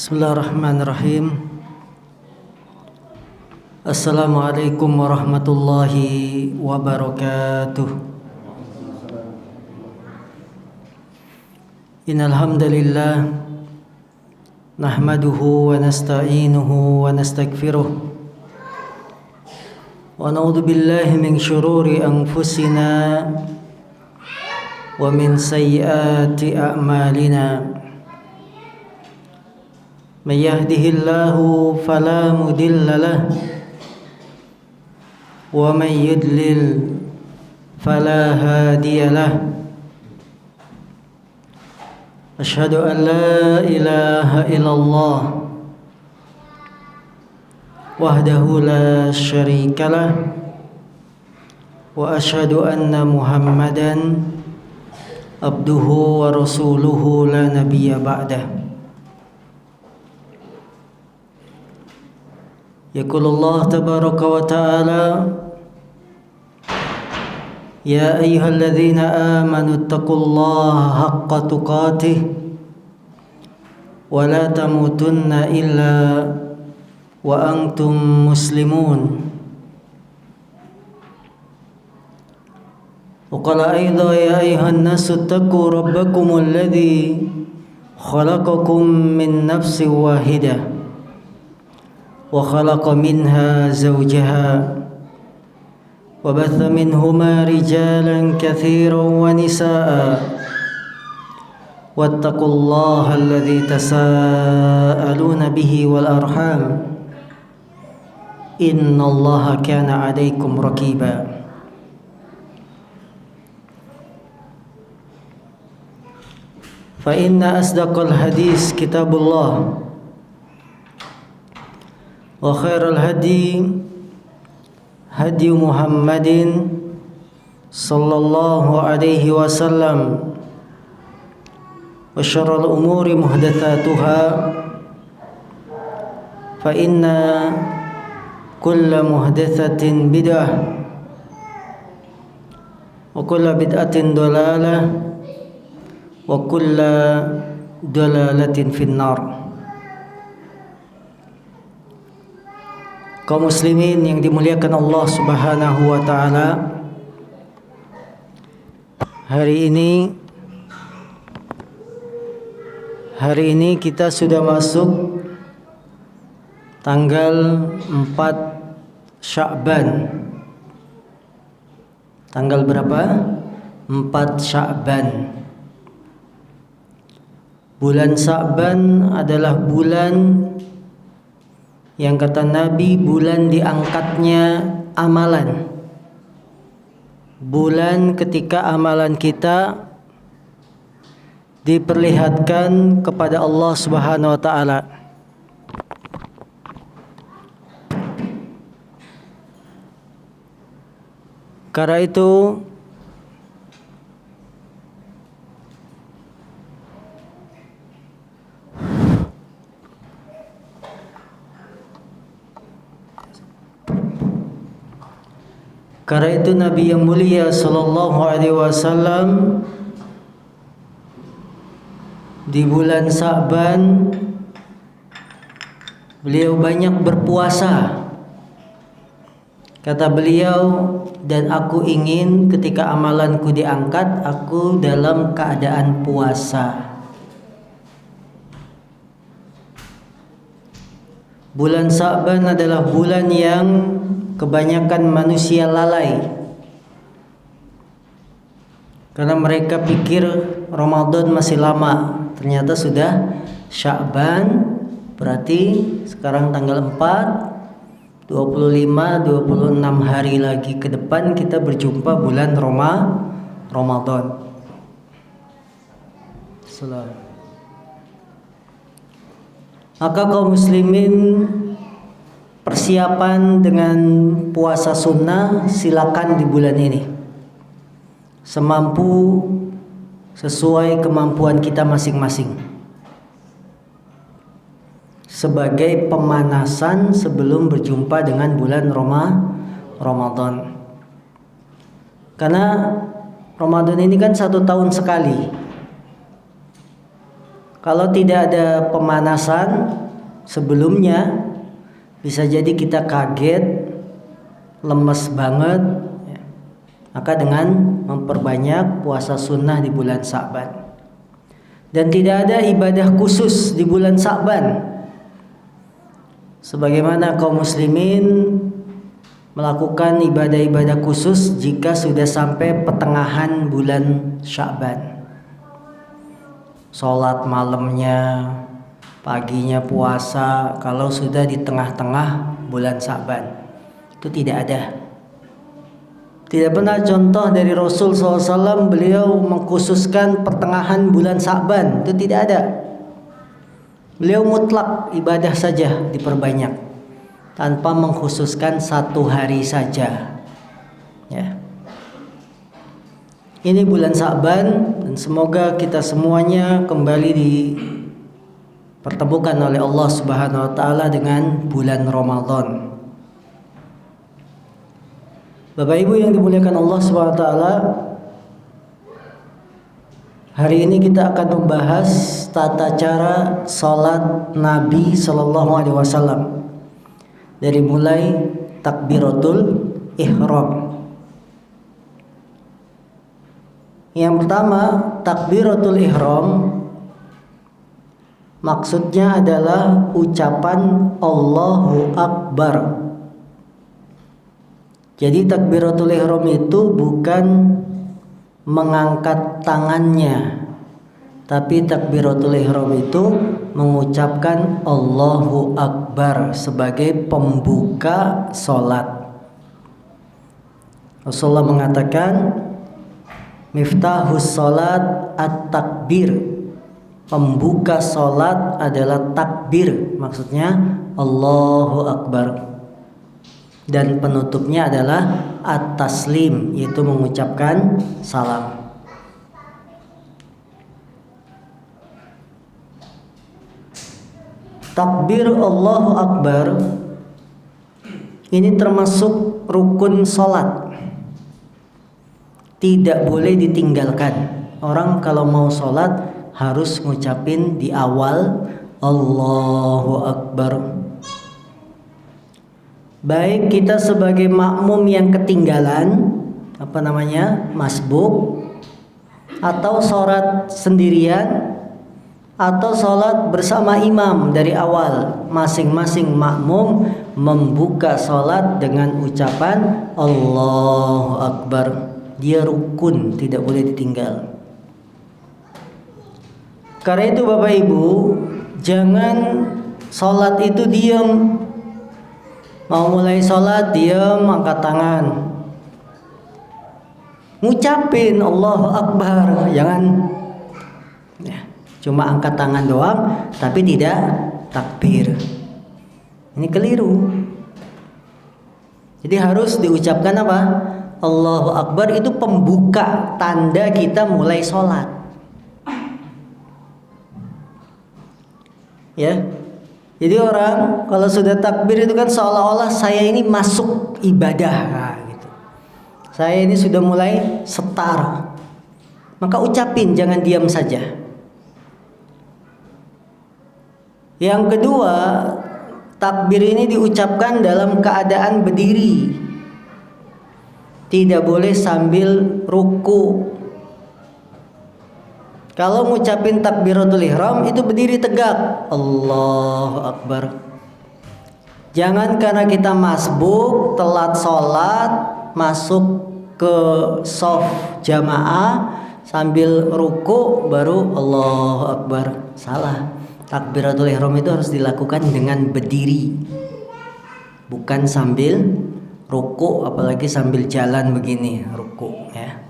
Bismillahirrahmanirrahim. Assalamualaikum warahmatullahi wabarakatuh. Innal hamdalillah nahmaduhu wa nasta'inuhu wa nastaghfiruh wa na'udzu billahi min syururi anfusina wa min sayyiati a'malina. من يهده الله فلا مضل له ومن يضلل فلا هادي له أشهد أن لا إله إلا الله وحده لا شريك له وأشهد أن محمدا عبده ورسوله لا نبي بعده. يقول الله تبارك وتعالى يا أيها الذين آمنوا اتقوا الله حق تقاته ولا تموتن إلا وأنتم مسلمون. وقال أيضا يا أيها الناس اتقوا ربكم الذي خلقكم من نفس واحدة وخلق منها زوجها وبث منهما رجالا كثيرا ونساء واتقوا الله الذي تساءلون به والأرحام إن الله كان عليكم رقيبا. فإن أصدق الحديث كتاب الله وخير الهدي هدي محمد صلى الله عليه وسلم وشر الأمور محدثاتها فإن كل محدثة بدعة وكل بدعة ضلالة وكل ضلالة في النار. Kaum muslimin yang dimuliakan Allah Subhanahu wa taala, hari ini kita sudah masuk tanggal 4 Sya'ban. Tanggal berapa? 4 Sya'ban. Bulan Sya'ban adalah bulan yang kata Nabi bulan diangkatnya amalan. Bulan ketika amalan kita diperlihatkan kepada Allah Subhanahu wa taala. Karena itu Nabi yang mulia sallallahu alaihi wasallam di bulan Sya'ban beliau banyak berpuasa. Kata beliau, dan aku ingin ketika amalanku diangkat aku dalam keadaan puasa. Bulan Sya'ban adalah bulan yang kebanyakan manusia lalai karena mereka pikir Ramadan masih lama, ternyata sudah Sya'ban. Berarti sekarang tanggal 4, 25, 26 hari lagi ke depan kita berjumpa bulan Ramadan. Maka kaum muslimin, persiapan dengan puasa sunnah silakan di bulan ini, semampu sesuai kemampuan kita masing-masing, sebagai pemanasan sebelum berjumpa dengan bulan Ramadan. Karena Ramadan ini kan 1 tahun sekali. Kalau tidak ada pemanasan sebelumnya, bisa jadi kita kaget, lemes banget, ya. Maka dengan memperbanyak puasa sunnah di bulan Sya'ban. Dan tidak ada ibadah khusus di bulan Sya'ban, sebagaimana kaum muslimin melakukan ibadah-ibadah khusus jika sudah sampai pertengahan bulan Sya'ban. Sholat malamnya, paginya puasa kalau sudah di tengah-tengah bulan Sya'ban. Itu tidak ada. Tidak pernah contoh dari Rasul SAW beliau mengkhususkan pertengahan bulan Sya'ban. Itu tidak ada. Beliau mutlak ibadah saja diperbanyak, tanpa mengkhususkan satu hari saja. Ya. Ini bulan Sya'ban, dan semoga kita semuanya kembali dipertemukan oleh Allah Subhanahu wa taala dengan bulan Ramadan. Bapak Ibu yang dimuliakan Allah Subhanahu wa taala, hari ini kita akan membahas tata cara salat Nabi sallallahu alaihi wasallam. Dari mulai takbiratul ihram. Yang pertama, takbiratul ihram maksudnya adalah ucapan Allahu Akbar. Jadi takbiratul ihram itu bukan mengangkat tangannya, tapi takbiratul ihram itu mengucapkan Allahu Akbar sebagai pembuka salat. Rasulullah mengatakan, miftahus salat at-takbir. Pembuka salat adalah takbir, maksudnya Allahu Akbar. Dan penutupnya adalah at-taslim, yaitu mengucapkan salam. Takbir Allahu Akbar ini termasuk rukun salat. Tidak boleh ditinggalkan. Orang kalau mau sholat harus ngucapin di awal Allahu Akbar. Baik kita sebagai makmum yang ketinggalan, masbuk, atau sholat sendirian, atau sholat bersama imam dari awal, masing-masing makmum membuka sholat dengan ucapan Allahu Akbar. Dia rukun, tidak boleh ditinggal. Karena itu Bapak Ibu, jangan sholat itu diam. Mau mulai sholat diam, angkat tangan, ngucapin Allahu Akbar. Jangan ya, cuma angkat tangan doang tapi tidak takbir. Ini keliru. Jadi harus diucapkan apa? Allahu Akbar, itu pembuka, tanda kita mulai sholat. Ya, jadi orang kalau sudah takbir itu kan seolah-olah saya ini masuk ibadah, nah, gitu. Saya ini sudah mulai setar. Maka ucapin, jangan diam saja. Yang kedua, takbir ini diucapkan dalam keadaan berdiri. Tidak boleh sambil ruku. Kalau ngucapin takbiratul ihram itu berdiri tegak, Allahu Akbar. Jangan karena kita masbuk, telat sholat, masuk ke shaf jamaah sambil ruku baru Allahu Akbar. Salah. Takbiratul ihram itu harus dilakukan dengan berdiri, bukan sambil ruku, apalagi sambil jalan begini ruku ya.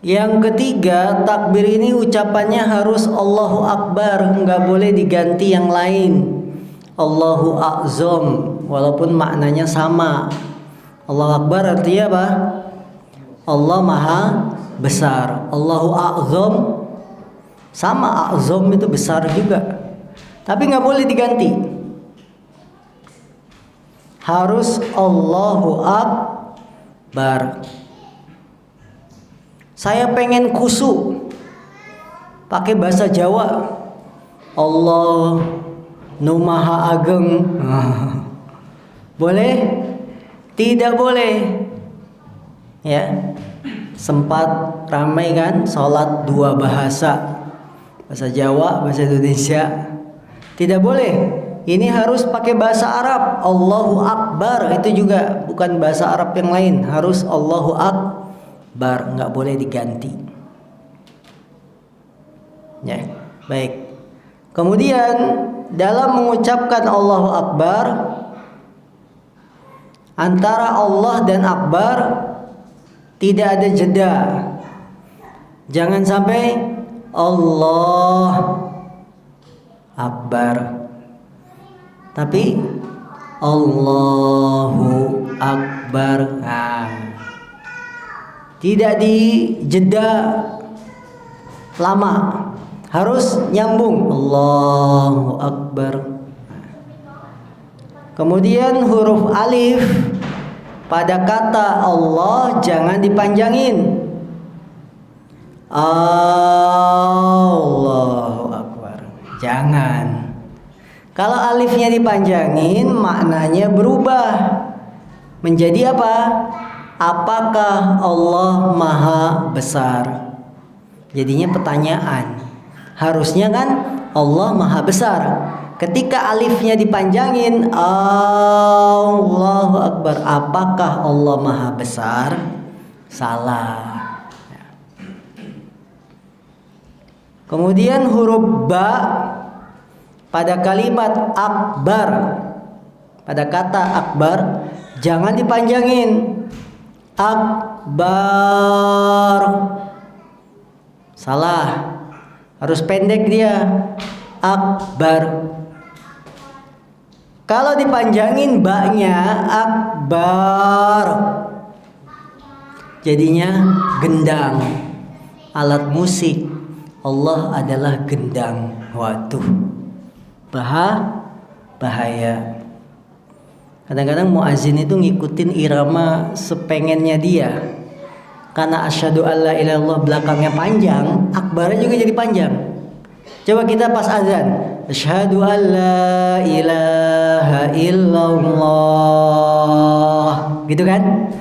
Yang ketiga, takbir ini ucapannya harus Allahu Akbar, nggak boleh diganti yang lain. Allahu A'zam, walaupun maknanya sama. Allahu Akbar artinya apa? Allah Maha Besar. Allahu A'zam sama, A'zam itu besar juga, tapi nggak boleh diganti. Harus Allahu Akbar. Saya pengen khusyuk, pakai bahasa Jawa. Allah nu maha ageng. Boleh? Tidak boleh. Ya. Sempat ramai kan sholat dua bahasa. Bahasa Jawa, bahasa Indonesia. Tidak boleh. Ini harus pakai bahasa Arab. Allahu Akbar. Itu juga bukan bahasa Arab yang lain. Harus Allahu Akbar. Nggak boleh diganti. Ya, baik. Kemudian dalam mengucapkan Allahu Akbar, antara Allah dan Akbar tidak ada jeda. Jangan sampai Allah Akbar, tapi Allahu Akbar. Tidak dijeda lama, harus nyambung. Allahu Akbar. Kemudian huruf alif pada kata Allah jangan dipanjangin. Allahu Akbar. Jangan. Kalau alifnya dipanjangin, maknanya berubah menjadi apa? Apakah Allah Maha Besar? Jadinya pertanyaan. Harusnya kan Allah Maha Besar. Ketika alifnya dipanjangin, Allahu Akbar, apakah Allah Maha Besar? Salah. Kemudian huruf ba pada kalimat akbar, pada kata akbar jangan dipanjangin. Akbar. Salah. Harus pendek dia. Akbar. Kalau dipanjangin ba-nya akbar, jadinya gendang, alat musik. Allah adalah gendang. Waduh, bahaya. Kadang-kadang muazin itu ngikutin irama sepengennya dia. Karena asyhadu alla ilaha illallah belakangnya panjang, akbarnya juga jadi panjang. Coba kita pas azan, asyhadu alla ilaha illallah, gitu kan?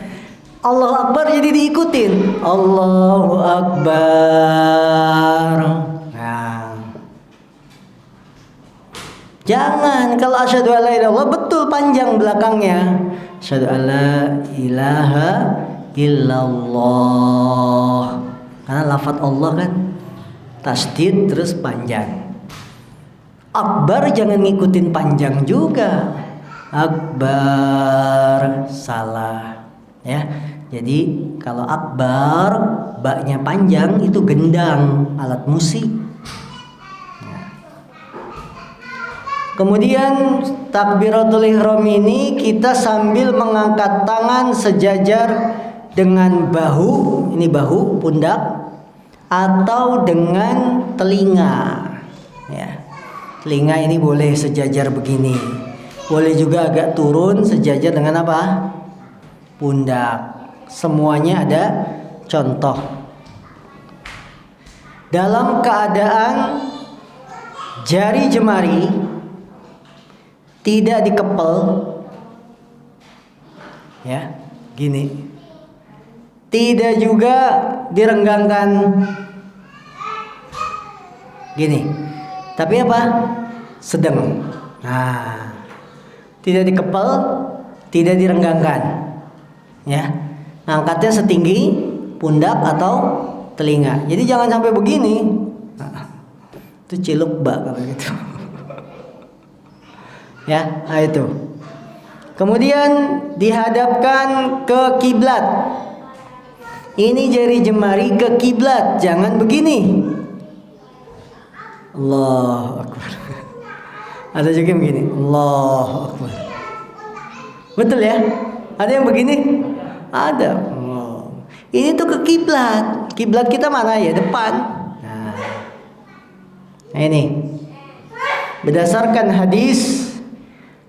Allahu Akbar jadi diikutin. Allahu Akbar. Nah, jangan. Kalau asyhadu alla ilaha illallah betul panjang belakangnya. Asyhadu alla ilaha illallah. Karena lafaz Allah kan tasdid terus panjang. Akbar jangan ngikutin panjang juga. Akbar salah. Ya, jadi kalau akbar baknya panjang itu gendang, alat musik. Ya. Kemudian takbiratul ihram ini kita sambil mengangkat tangan sejajar dengan bahu, ini bahu, pundak, atau dengan telinga. Ya, telinga ini boleh sejajar begini, boleh juga agak turun sejajar dengan apa? Pundak. Semuanya ada contoh. Dalam keadaan jari jemari tidak dikepel, ya, gini. Tidak juga direnggangkan, gini. Tapi apa? Sedang. Nah, tidak dikepel, tidak direnggangkan. Ya, angkatnya setinggi pundak atau telinga. Jadi jangan sampai begini. Nah, itu ciluk bak kalau gitu. Ya, nah itu. Kemudian dihadapkan ke kiblat. Ini jari jemari ke kiblat, jangan begini. Allahu Akbar. Ada juga begini. Allahu Akbar. Betul ya? Ada yang begini? Ada. Oh. Ini tuh ke kiblat. Kiblat kita mana ya? Depan. Nah ini berdasarkan hadis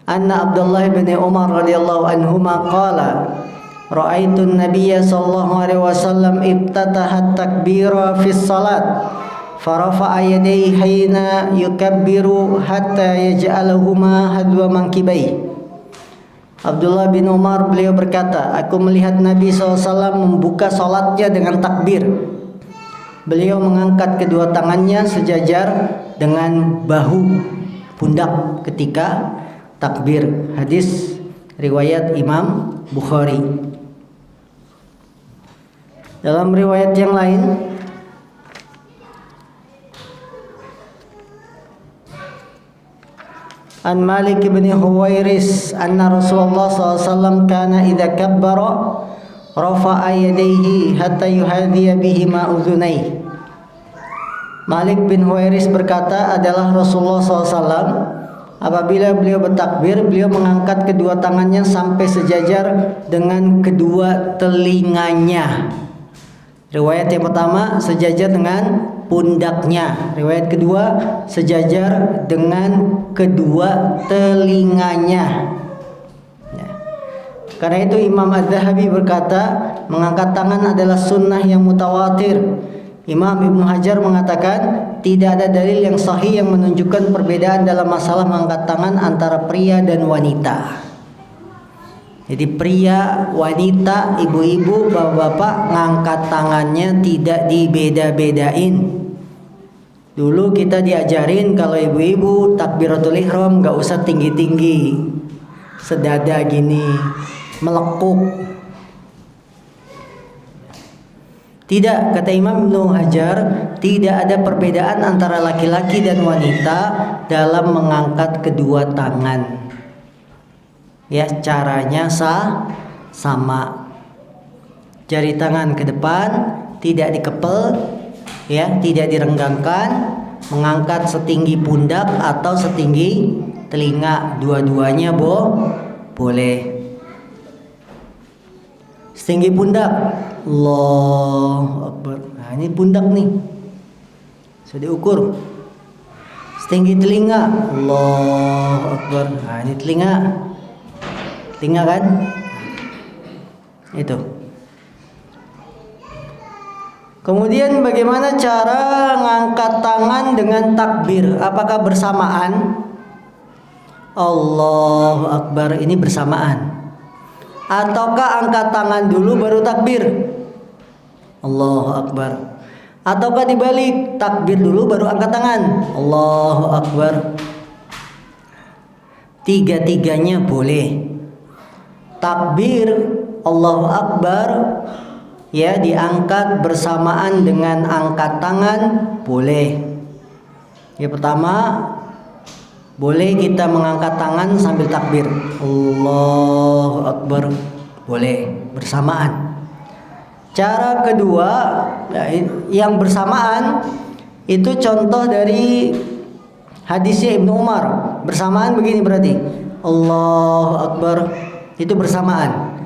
anna Abdullah bin Umar radhiyallahu anhuma qala ra'aitun nabiyya sallallahu alaihi wasallam ibtataha takbira fi salat farafa'a yadayhi hina yukabbiru hatta yaj'alahuma hadwa mankibai. Abdullah bin Umar beliau berkata, aku melihat Nabi SAW membuka salatnya dengan takbir. Beliau mengangkat kedua tangannya sejajar dengan bahu pundak ketika takbir. Hadis riwayat Imam Bukhari. Dalam riwayat yang lain, an Malik bin Huwairis anna Rasulullah SAW kana idza kabbara rafa'a yadayhi hatta yuhadhiya bihima udhunai. Malik bin Huwairis berkata, adalah Rasulullah SAW apabila beliau bertakbir, beliau mengangkat kedua tangannya sampai sejajar dengan kedua telinganya. Riwayat yang pertama sejajar dengan pundaknya, riwayat kedua sejajar dengan kedua telinganya. Ya. Karena itu Imam Az-Zahabi berkata, mengangkat tangan adalah sunnah yang mutawatir. Imam Ibnu Hajar mengatakan tidak ada dalil yang sahih yang menunjukkan perbedaan dalam masalah mengangkat tangan antara pria dan wanita. Jadi pria, wanita, ibu-ibu, bapak-bapak ngangkat tangannya tidak dibeda-bedain. Dulu kita diajarin kalau ibu-ibu takbiratul ihram gak usah tinggi-tinggi, sedada gini, melekuk. Tidak, kata Imam Ibnu Hajar, tidak ada perbedaan antara laki-laki dan wanita dalam mengangkat kedua tangan. Ya, caranya sama. Jari tangan ke depan, tidak dikepel, ya, tidak direnggangkan, mengangkat setinggi pundak atau setinggi telinga, dua-duanya boleh. Setinggi pundak, Allahu Akbar. Nah, ini pundak nih, sudah diukur. Setinggi telinga, Allahu Akbar. Nah, ini telinga kan, itu. Kemudian bagaimana cara ngangkat tangan dengan takbir? Apakah bersamaan? Allahu Akbar, ini bersamaan. Ataukah angkat tangan dulu baru takbir? Allahu Akbar. Ataukah dibalik, takbir dulu baru angkat tangan? Allahu Akbar. Tiga-tiganya boleh. Takbir Allahu Akbar, ya, diangkat bersamaan dengan angkat tangan boleh. Yang pertama, boleh kita mengangkat tangan sambil takbir Allahu Akbar, boleh bersamaan. Cara kedua, ya, yang bersamaan itu contoh dari hadisnya Ibnu Umar. Bersamaan begini berarti Allahu Akbar, itu bersamaan.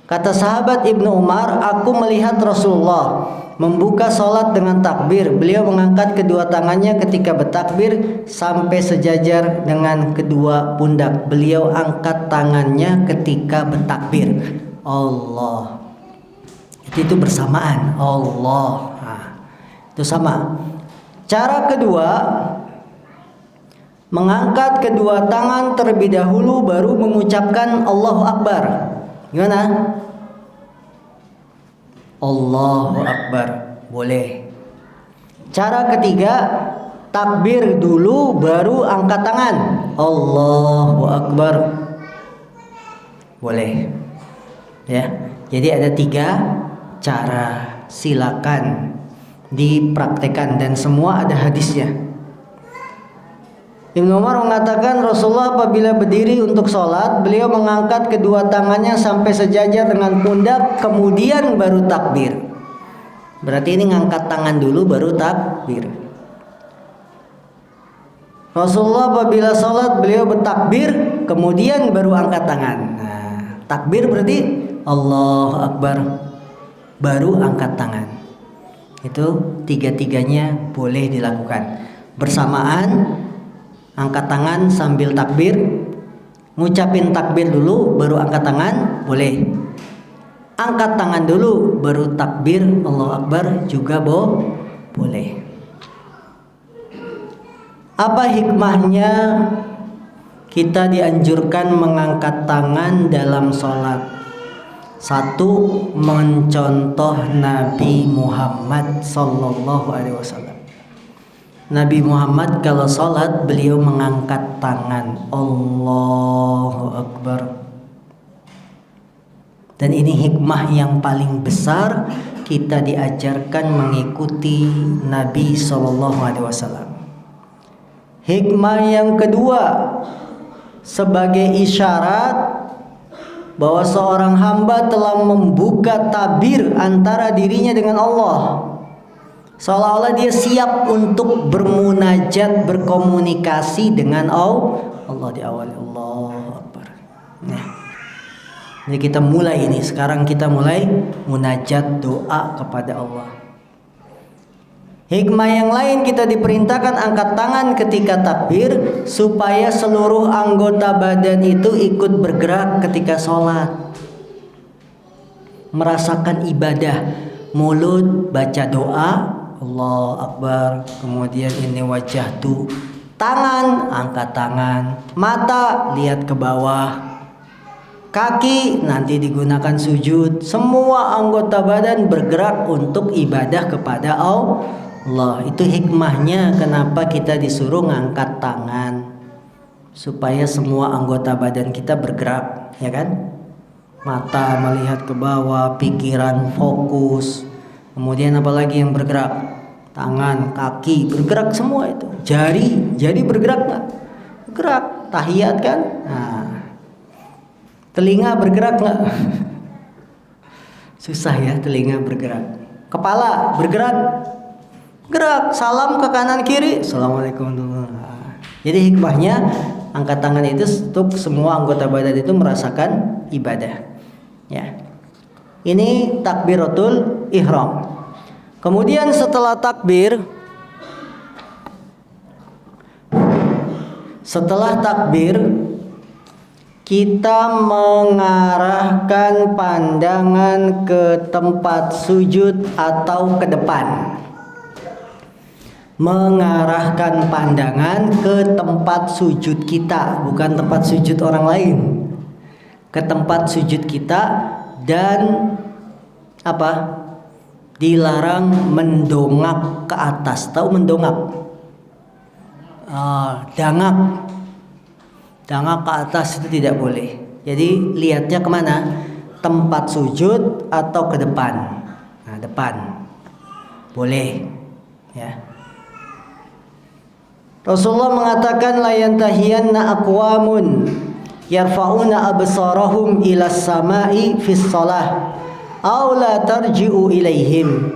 Kata sahabat Ibnu Umar, aku melihat Rasulullah membuka sholat dengan takbir. Beliau mengangkat kedua tangannya ketika bertakbir sampai sejajar dengan kedua pundak. Beliau angkat tangannya ketika bertakbir. Allah. Itu bersamaan. Allah. Nah, itu sama. Cara kedua, mengangkat kedua tangan terlebih dahulu baru mengucapkan Allahu Akbar. Gimana? Allahu Akbar, boleh. Cara ketiga, takbir dulu baru angkat tangan Allahu Akbar, boleh. Ya, jadi ada 3 cara. Silakan dipraktekkan dan semua ada hadisnya. Ibnu Umar mengatakan Rasulullah apabila berdiri untuk sholat, beliau mengangkat kedua tangannya sampai sejajar dengan pundak, kemudian baru takbir. Berarti ini ngangkat tangan dulu baru takbir. Rasulullah apabila sholat, beliau bertakbir, kemudian baru angkat tangan. Nah, takbir berarti Allahu Akbar, baru angkat tangan. Itu 3-tiganya boleh dilakukan bersamaan. Angkat tangan sambil takbir, ngucapin takbir dulu baru angkat tangan, boleh. Angkat tangan dulu baru takbir Allahu Akbar juga boleh. Apa hikmahnya kita dianjurkan mengangkat tangan dalam sholat? Satu, mencontoh Nabi Muhammad Sallallahu Alaihi Wasallam. Nabi Muhammad kalau sholat beliau mengangkat tangan, Allahu Akbar. Dan ini hikmah yang paling besar, kita diajarkan mengikuti Nabi Sallallahu Alaihi Wasallam. Hikmah yang kedua, sebagai isyarat bahwa seorang hamba telah membuka tabir antara dirinya dengan Allah, seolah-olah dia siap untuk bermunajat, berkomunikasi dengan Allah di awal. Allahu Akbar. Nah, jadi kita mulai ini, sekarang kita mulai munajat, doa kepada Allah. Hikmah yang lain, kita diperintahkan angkat tangan ketika takbir supaya seluruh anggota badan itu ikut bergerak ketika sholat, merasakan ibadah. Mulut baca doa, Allah Akbar, kemudian ini wajah tuh, tangan angkat tangan, mata lihat ke bawah, kaki nanti digunakan sujud. Semua anggota badan bergerak untuk ibadah kepada Allah. Itu hikmahnya kenapa kita disuruh ngangkat tangan, supaya semua anggota badan kita bergerak, ya kan? Mata melihat ke bawah, pikiran fokus. Kemudian apalagi yang bergerak? Tangan, kaki bergerak semua itu. Jari bergerak nggak? Bergerak. Tahiyat kan? Nah, telinga bergerak nggak? Susah ya telinga bergerak. Kepala bergerak. Gerak, salam ke kanan kiri, assalamualaikum. Jadi hikmahnya angkat tangan itu untuk semua anggota badan itu merasakan ibadah. Ya, ini takbiratul ihram. Kemudian setelah takbir, kita mengarahkan pandangan ke tempat sujud atau ke depan. Mengarahkan pandangan ke tempat sujud kita, bukan tempat sujud orang lain, ke tempat sujud kita. Dan apa? Dilarang mendongak ke atas. Tahu mendongak? Dangak ke atas itu tidak boleh. Jadi lihatnya kemana? Tempat sujud atau ke depan. Nah, depan boleh, ya. Rasulullah mengatakan, la yantahiyanna aqwamun yarfa'una absarahum ila samai fis shalah aw la tarji'u ilaihim.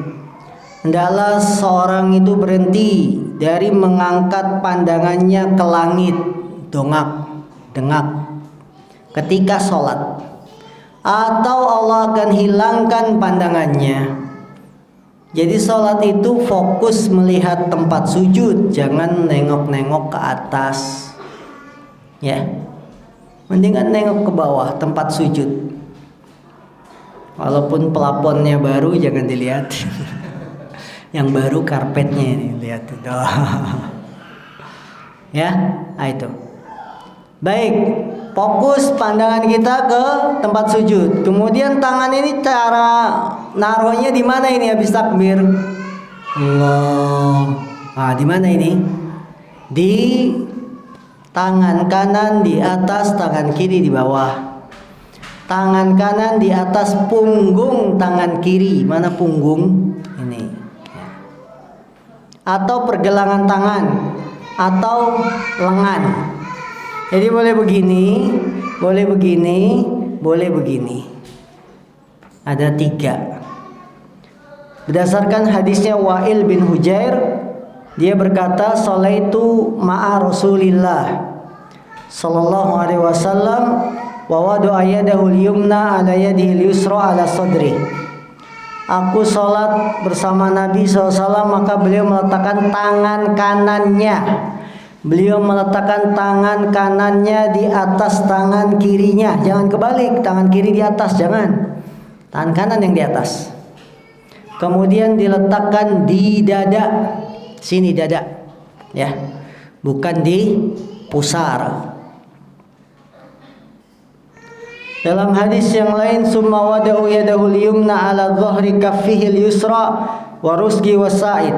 Hendaklah seorang itu berhenti dari mengangkat pandangannya ke langit, dengak ketika sholat, atau Allah akan hilangkan pandangannya. Jadi sholat itu fokus melihat tempat sujud, jangan nengok-nengok ke atas, ya. Mendingan nengok ke bawah tempat sujud. Walaupun pelaponnya baru, jangan dilihat. Yang baru karpetnya ini, lihat itu. Ya, itu. Baik, fokus pandangan kita ke tempat sujud. Kemudian tangan ini cara naruhnya di mana ini habis takbir? Allah. Nah, di mana ini? Di tangan kanan di atas, tangan kiri di bawah. Tangan kanan di atas punggung tangan kiri. Mana punggung? Ini. Atau pergelangan tangan atau lengan. Jadi boleh begini, boleh begini, boleh begini. Ada 3. Berdasarkan hadisnya Wa'il bin Hujair, dia berkata, "Sholaitu ma'a Rasulillah sallallahu alaihi wasallam wa wada'a yadahu al-yumna 'ala yadihi al-yusra 'ala sadri." Aku sholat bersama Nabi SAW, maka beliau meletakkan tangan kanannya. Beliau meletakkan tangan kanannya di atas tangan kirinya. Jangan kebalik, tangan kiri di atas, jangan. Tangan kanan yang di atas. Kemudian diletakkan di dada, sini dada, ya. bukan di pusar. Dalam hadis yang lain, summa wada'u yadahul yumna ala dhahri kaffihi al-yusra wa rusgi wasaid.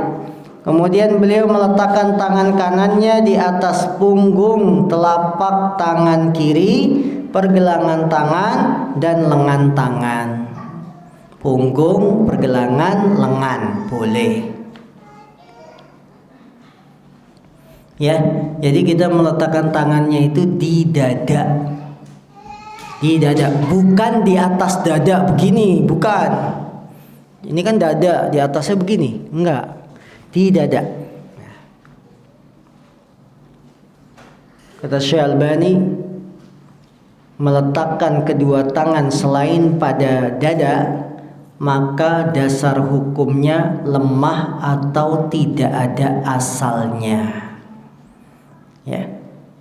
Kemudian beliau meletakkan tangan kanannya di atas punggung telapak tangan kiri, pergelangan tangan dan lengan tangan. Punggung, pergelangan, lengan boleh. Ya, jadi kita meletakkan tangannya itu di dada. Di dada, bukan di atas dada begini, bukan. Ini kan dada, di atasnya begini, enggak. Di dada. Kata Syekh Albani, meletakkan kedua tangan selain pada dada, maka dasar hukumnya lemah atau tidak ada asalnya. Ya.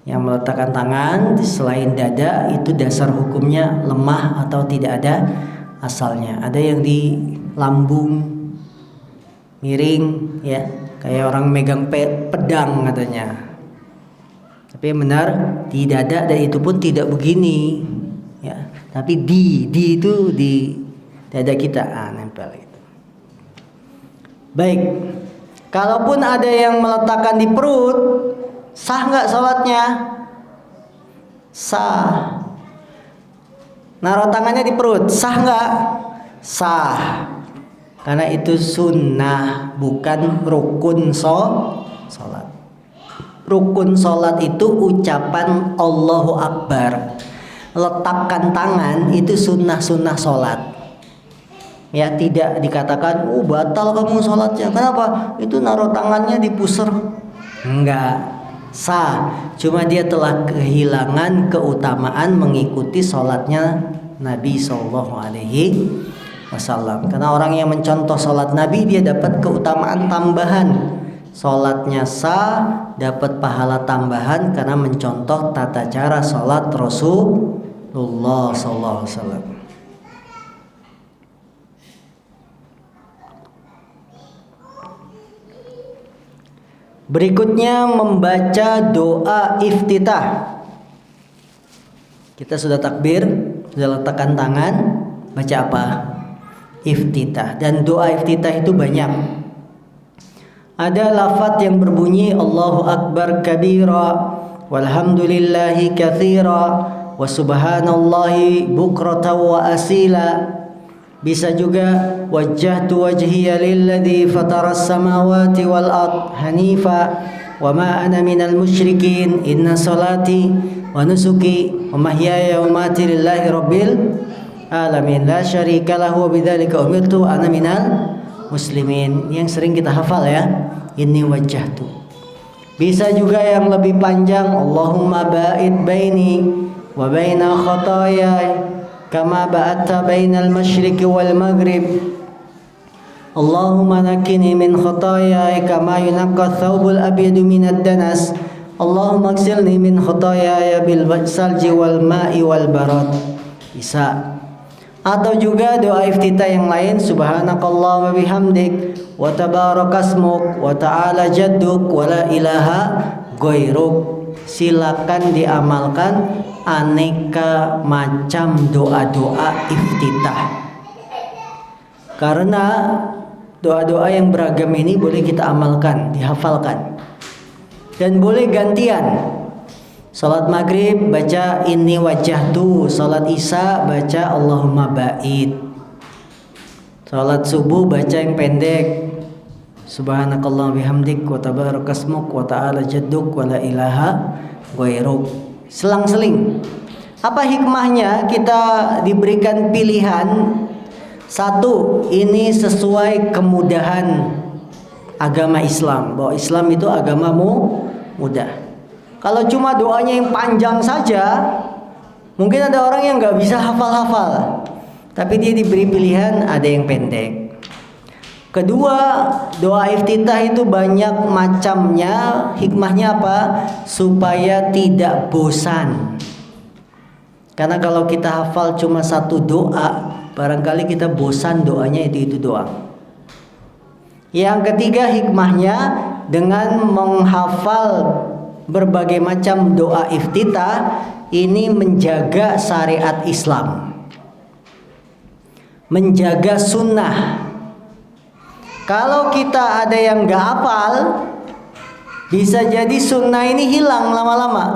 Yang meletakkan tangan selain dada itu dasar hukumnya lemah atau tidak ada asalnya. Ada yang di lambung miring, ya, kayak orang megang pedang katanya. Tapi yang benar di dada, dan itu pun tidak begini, ya. Tapi di itu di dada kita, nempel itu. Baik, kalaupun ada yang meletakkan di perut, sah nggak sholatnya? Sah. Naruh tangannya di perut, sah nggak? Sah. Karena itu sunnah, bukan rukun sholat. Rukun sholat itu ucapan Allahu Akbar. Letakkan tangan itu sunnah sholat. Ya, tidak dikatakan, batal kamu sholatnya. Kenapa? Itu naruh tangannya di pusar. Enggak. Sah, cuma dia telah kehilangan keutamaan mengikuti sholatnya Nabi SAW. Karena orang yang mencontoh sholat Nabi, dia dapat keutamaan tambahan. Sholatnya sah, dapat pahala tambahan karena mencontoh tata cara sholat Rasulullah SAW. Berikutnya membaca doa iftitah. Kita sudah takbir, sudah letakkan tangan, baca apa? Iftitah. Dan doa iftitah itu banyak. Ada lafaz yang berbunyi Allahu Akbar kabira, walhamdulillahi katsira, wa subhanallahi bukratan wa asila. Bisa juga wajjahtu wajhiya lilladzi fataras samawati wal ard hanifa wa ma ana minal musyrikin inna salati wa nusuki wa mahyaya wa mamati lillahi rabbil alamin la syarika lahu wa bidzalika umirtu ana minal muslimin. Yang sering kita hafal ya, inni wajjahtu. Bisa juga yang lebih panjang, Allahumma ba'id baini wa baina khataaya kama ba'atta bainal masyriqi wal maghrib. Allahumma nakini min khataaya kama yunaqqa thawbul abyadu minad danas. Allahumma ighsilni min khataaya bil salji wal ma'i wal barad. Bisa. Atau juga doa iftitah yang lain, subhanakallahumma bihamdik wa tabarakasmuk wa ta'ala jadduk wa la ilaha ghairuk. Silakan diamalkan aneka macam doa-doa iftitah. Karena doa-doa yang beragam ini boleh kita amalkan, dihafalkan. Dan boleh gantian. Salat maghrib baca inni wajjahtu, salat isya baca Allahumma ba'id. Salat subuh baca yang pendek, subhanakallah bihamdik wa tabarakasmuk wa ta'ala jadduk wa la ilaha ghairuk. Selang-seling. Apa hikmahnya kita diberikan pilihan? Satu, ini sesuai kemudahan agama Islam, bahwa Islam itu agamamu mudah. Kalau cuma doanya yang panjang saja, mungkin ada orang yang nggak bisa hafal-hafal, tapi dia diberi pilihan ada yang pendek. Kedua, doa iftitah itu banyak macamnya. Hikmahnya apa? Supaya tidak bosan. Karena kalau kita hafal cuma satu doa, barangkali kita bosan doanya itu doang. Yang ketiga hikmahnya, dengan menghafal berbagai macam doa iftitah ini menjaga syariat Islam, menjaga sunnah. Kalau kita ada yang gak hafal, bisa jadi sunnah ini hilang lama-lama.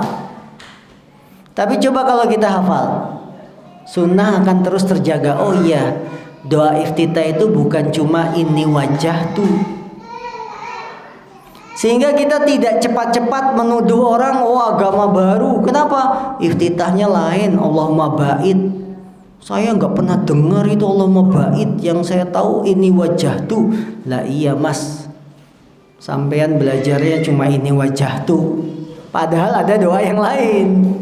Tapi coba kalau kita hafal, sunnah akan terus terjaga. Oh iya, doa iftitah itu bukan cuma inni wajah tuh. Sehingga kita tidak cepat-cepat menuduh orang, oh agama baru. Kenapa? Iftitahnya lain, Allahumma ba'id. Saya nggak pernah dengar itu Allahumma ba'id. Yang saya tahu ini wajah tuh. Lah iya mas, sampean belajarnya cuma ini wajah tuh. Padahal ada doa yang lain.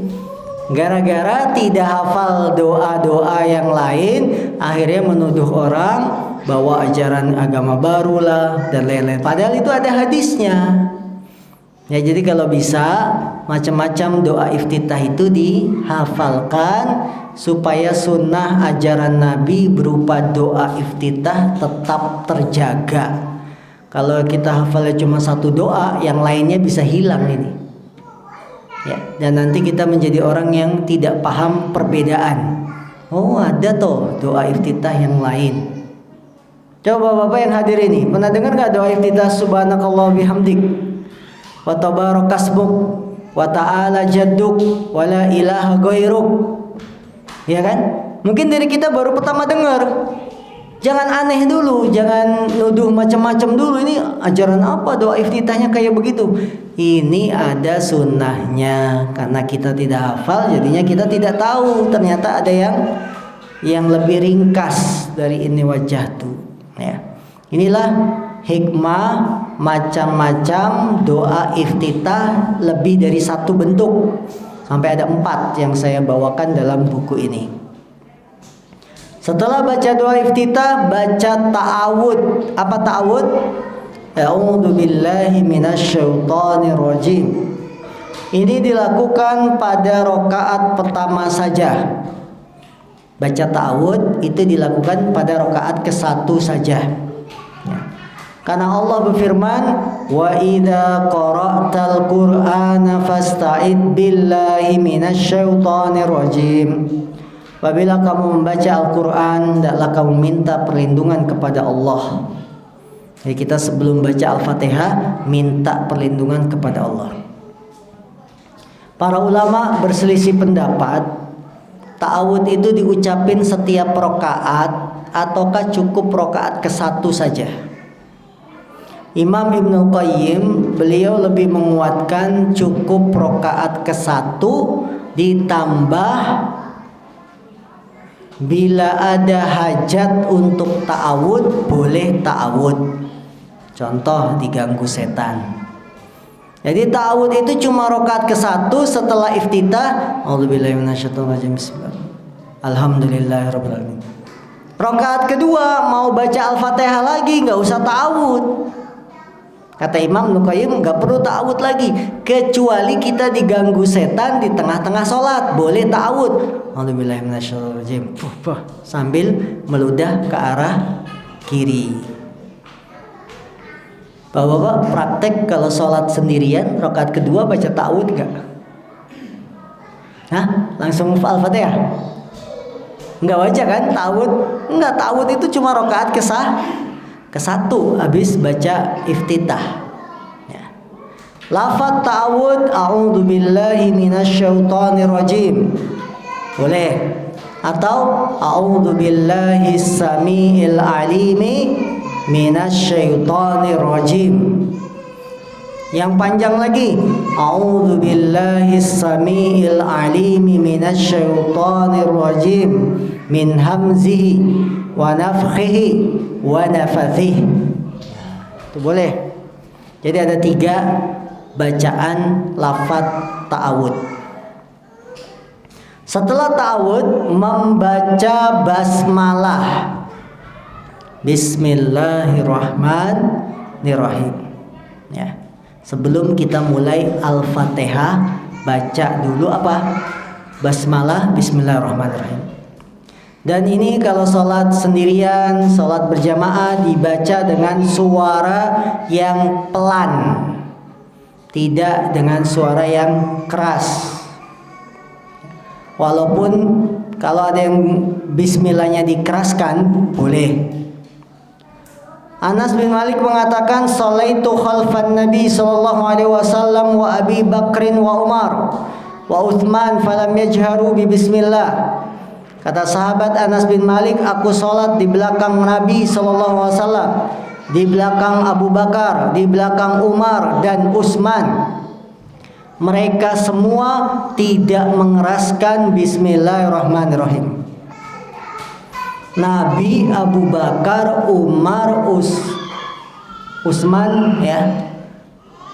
Gara-gara tidak hafal doa-doa yang lain, akhirnya menuduh orang bawa ajaran agama barulah dan lain-lain. Padahal itu ada hadisnya. Ya, jadi kalau bisa macam-macam doa iftitah itu dihafalkan supaya sunnah ajaran Nabi berupa doa iftitah tetap terjaga. Kalau kita hafalnya cuma satu doa, yang lainnya bisa hilang ini. Ya, dan nanti kita menjadi orang yang tidak paham perbedaan. Oh, ada toh doa iftitah yang lain. Coba Bapak yang hadir ini, pernah dengar gak doa iftitah subhanakallah bihamdik wa tabarakasmuk wa ta'ala jadduk wa la ilaha ghairuk? Ya kan? Mungkin dari kita baru pertama dengar. Jangan aneh dulu, jangan nuduh macam-macam dulu. Ini ajaran apa doa iftitahnya kayak begitu? Ini ada sunnahnya. Karena kita tidak hafal, jadinya kita tidak tahu. Ternyata ada yang lebih ringkas dari ini wajah tuh. Ya. Inilah hikmah macam-macam doa iftitah, lebih dari satu bentuk, sampai ada 4 yang saya bawakan dalam buku ini. Setelah baca doa iftitah, baca ta'awud. Apa ta'awud? A'udzu billahi minasyaitonir rajim. Ini dilakukan pada rakaat pertama saja. Baca ta'awud itu dilakukan pada rakaat ke-1 saja. Ya. Karena Allah berfirman, wa idza qara'tal qur'ana fasta'id billahi minasyaitonir rajim. Apabila kamu membaca Al-Quran, hendaklah kamu minta perlindungan kepada Allah. Jadi kita sebelum baca Al-Fatihah minta perlindungan kepada Allah. Para ulama berselisih pendapat, ta'awud itu diucapin setiap rakaat ataukah cukup rakaat ke-1 saja. Imam Ibnu Qayyim beliau lebih menguatkan cukup rakaat ke-1 ditambah bila ada hajat untuk ta'awud, boleh ta'awud. Contoh diganggu setan. Jadi ta'awud itu cuma rakaat ke-1 setelah iftitah. A'udzubillahi minasyaitonirrajim. Alhamdulillahirabbil alamin. Rakaat kedua mau baca Al-Fatihah lagi, nggak usah ta'awud. Kata Imam Ibnu Qayyim, nggak perlu ta'awud lagi, kecuali kita diganggu setan di tengah-tengah sholat, boleh ta'awud. A'udzubillahi minasyaitonirrajim. Sambil meludah ke arah kiri. Bapak-bapak praktek kalau sholat sendirian rakaat kedua baca ta'awud nggak? Hah? Langsung Al-Fatihah? Nggak baca kan ta'awud? Nggak, ta'awud itu cuma rakaat ke-1 habis baca iftitah. Ya. Lafaz ta'awud, a'udzubillahi minasyaitonirrajim, boleh. Atau a'udzubillahi samiil alimi minasyaitonirrajim. Yang panjang lagi, a'udzubillahi samiil alimi minasyaitonirrajim min hamzihi wa nafthihi wa nafathihi. Itu boleh. Jadi ada 3 bacaan lafaz ta'awud. Setelah ta'awud membaca basmalah. Bismillahirrahmanirrahim. Ya. Sebelum kita mulai Al-Fatihah, baca dulu apa? Basmalah, bismillahirrahmanirrahim. Dan ini kalau sholat sendirian, sholat berjamaah dibaca dengan suara yang pelan, tidak dengan suara yang keras. Walaupun kalau ada yang bismillahnya dikeraskan boleh. Anas bin Malik mengatakan, "Shalaitu khalfan Nabi sallallahu alaihi wasallam wa Abi Bakrin wa Umar wa Utsman falam yajharu bi bismillah." Kata sahabat Anas bin Malik, aku sholat di belakang Nabi sallallahu alaihi wasallam, di belakang Abu Bakar, di belakang Umar dan Utsman. Mereka semua tidak mengeraskan bismillahirrahmanirrahim. Nabi, Abu Bakar, Umar, Utsman, ya.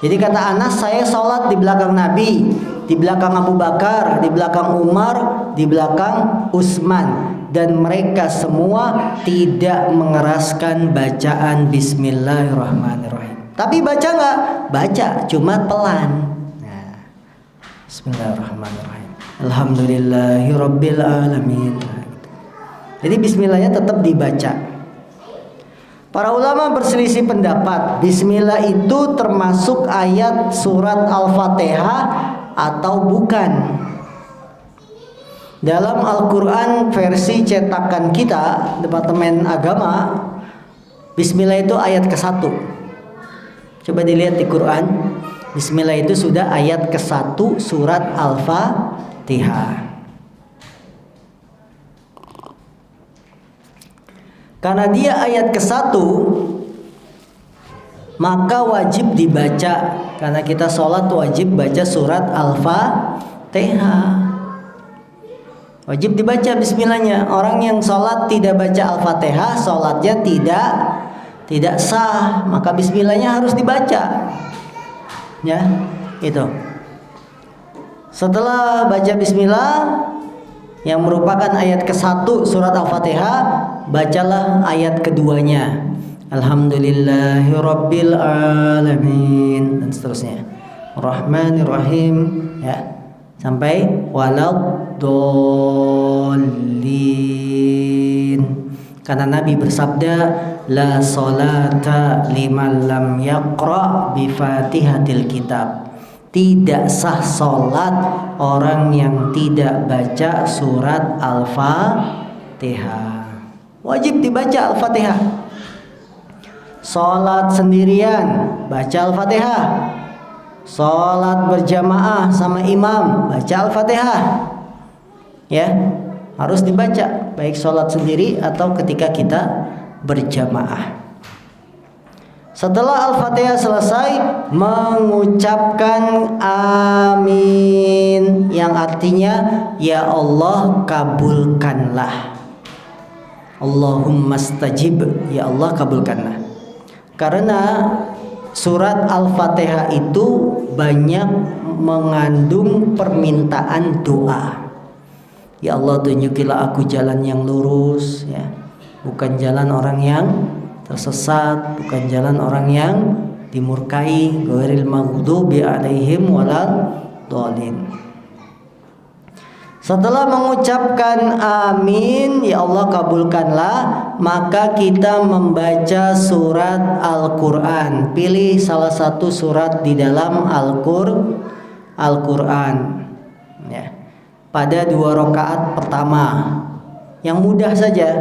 Jadi kata Anas, saya sholat di belakang Nabi, di belakang Abu Bakar, di belakang Umar, di belakang Utsman, dan mereka semua tidak mengeraskan bacaan bismillahirrahmanirrahim. Tapi baca nggak? Baca, cuma pelan. Bismillahirrahmanirrahim. Alhamdulillahirabbil alamin. Jadi bismillahnya tetap dibaca. Para ulama berselisih pendapat, bismillah itu termasuk ayat surat Al-Fatihah atau bukan. Dalam Al-Qur'an versi cetakan kita, Departemen Agama, bismillah itu ayat ke-1. Coba dilihat di Quran. Bismillah itu sudah ayat ke-1 surat Al-Fatihah. Karena dia ayat ke-1, maka wajib dibaca. Karena kita sholat wajib baca surat Al-Fatihah. Wajib dibaca bismillahnya. Orang yang sholat tidak baca Al-Fatihah, sholatnya tidak sah. Maka bismillahnya harus dibaca. Ya, itu. Setelah baca bismillah yang merupakan ayat ke-1 surat Al-Fatihah, bacalah ayat keduanya. Alhamdulillahirabbil alamin dan seterusnya. Rahmanirrahim, ya. Sampai waladdallin. Karena Nabi bersabda, la salata liman lam yaqra bi Fatihatil kitab. Tidak sah salat orang yang tidak baca surat Al-Fatihah. Wajib dibaca Al-Fatihah. Salat sendirian baca Al-Fatihah. Salat berjamaah sama imam baca Al-Fatihah. Ya, harus dibaca baik salat sendiri atau ketika kita berjamaah. Setelah Al-Fatihah selesai, mengucapkan amin, yang artinya ya Allah kabulkanlah. Allahumma stajib, ya Allah kabulkanlah. Karena surat Al-Fatihah itu banyak mengandung permintaan doa. Ya Allah, tunjukilah aku jalan yang lurus, ya. Bukan jalan orang yang tersesat, bukan jalan orang yang dimurkai, ghairil maghdubi alaihim waladhdallin. Setelah mengucapkan amin, ya Allah kabulkanlah, maka kita membaca surat Al-Qur'an. Pilih salah satu surat di dalam Al-Qur'an, ya. Pada 2 rakaat pertama, yang mudah saja.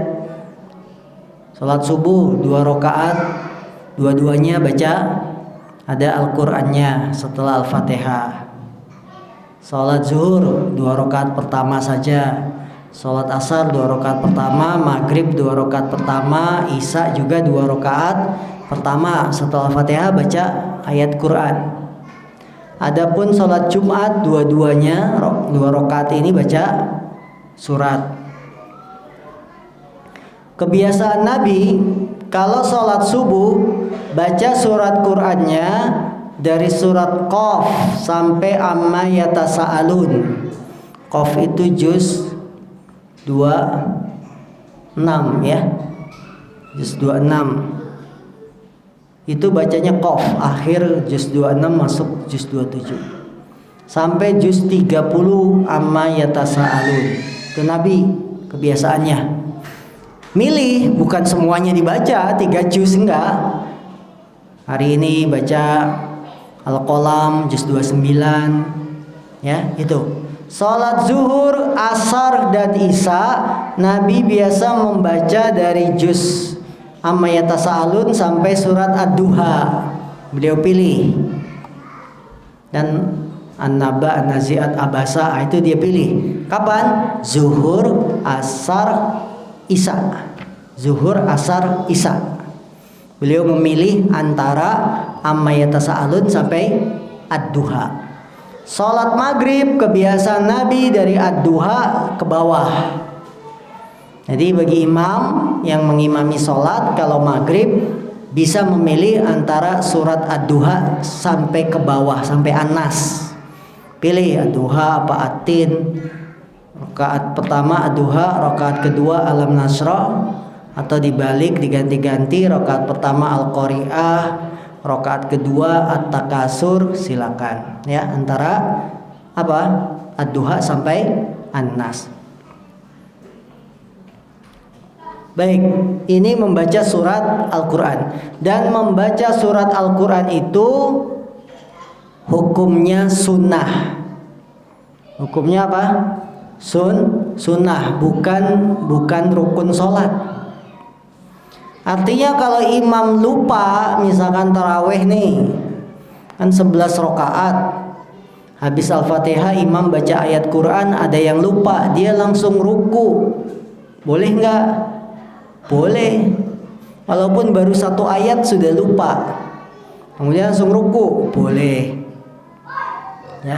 Salat subuh 2 rakaat, dua-duanya baca ada Al-Qur'annya setelah Al-Fatihah. Salat zuhur 2 rakaat pertama saja. Salat asar 2 rakaat pertama, maghrib 2 rakaat pertama, isya juga 2 rakaat pertama. Setelah Al-Fatihah baca ayat Quran. Adapun salat Jumat dua-duanya 2 rakaat ini baca surat. Kebiasaan Nabi kalau sholat subuh baca surat Qur'annya dari surat Qaf sampai amma yatasaalun. Qaf itu juz 26, ya. Juz 26. Itu bacanya Qaf, akhir juz 26 masuk juz 27. Sampai juz 30 amma yatasaalun. Itu Nabi kebiasaannya. Milih, bukan semuanya dibaca 3 juz, enggak. Hari ini baca Al-Qalam juz 29, ya itu. Salat zuhur, asar dan isya Nabi biasa membaca dari juz Amma Yatasaalun sampai surat Ad-Duha. Beliau pilih. Dan An-Naba, An-Nazi'at, Abasa itu dia pilih. Kapan? Zuhur, asar, isya. Zuhur, asar, isya. Beliau memilih antara Amma Yatasaalun sampai Ad-Duha. Salat maghrib kebiasaan Nabi dari Ad-Duha ke bawah. Jadi bagi imam yang mengimami salat kalau maghrib bisa memilih antara surat Ad-Duha sampai ke bawah, sampai An-Nas. Pilih Ad-Duha apa At-Tin. Rakaat pertama Ad-Duha, rakaat kedua Alam Nasra, atau dibalik diganti-ganti, rakaat pertama Al-Qari'ah, rakaat kedua At-Takasur, silakan ya, antara apa? Ad-Duha sampai An-Nas. Baik, ini membaca surat Al-Qur'an. Dan membaca surat Al-Qur'an itu hukumnya sunnah. Hukumnya apa? Sunnah, bukan rukun sholat. Artinya kalau imam lupa, misalkan taraweh nih kan 11 rakaat, habis Al-Fatihah imam baca ayat Quran, ada yang lupa, dia langsung ruku, boleh nggak? Boleh, walaupun baru satu ayat sudah lupa, kemudian langsung ruku, boleh ya,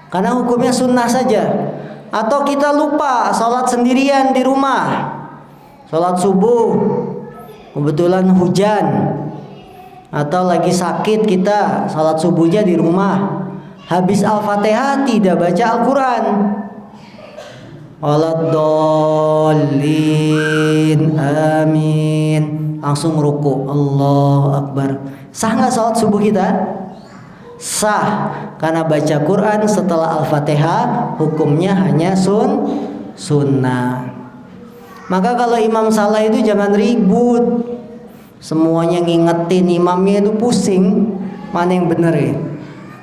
karena hukumnya sunnah saja. Atau kita lupa sholat sendirian di rumah, sholat subuh kebetulan hujan, atau lagi sakit kita, sholat subuhnya di rumah, habis Al-Fatihah tidak baca Al-Quran, waladhdallin amin, langsung ruku, Allahu Akbar. Sah nggak sholat subuh kita? Sah, karena baca Quran setelah Al-Fatihah hukumnya hanya sunnah. Maka kalau imam salah itu jangan ribut, semuanya ngingetin imamnya itu pusing, mana yang benar ya?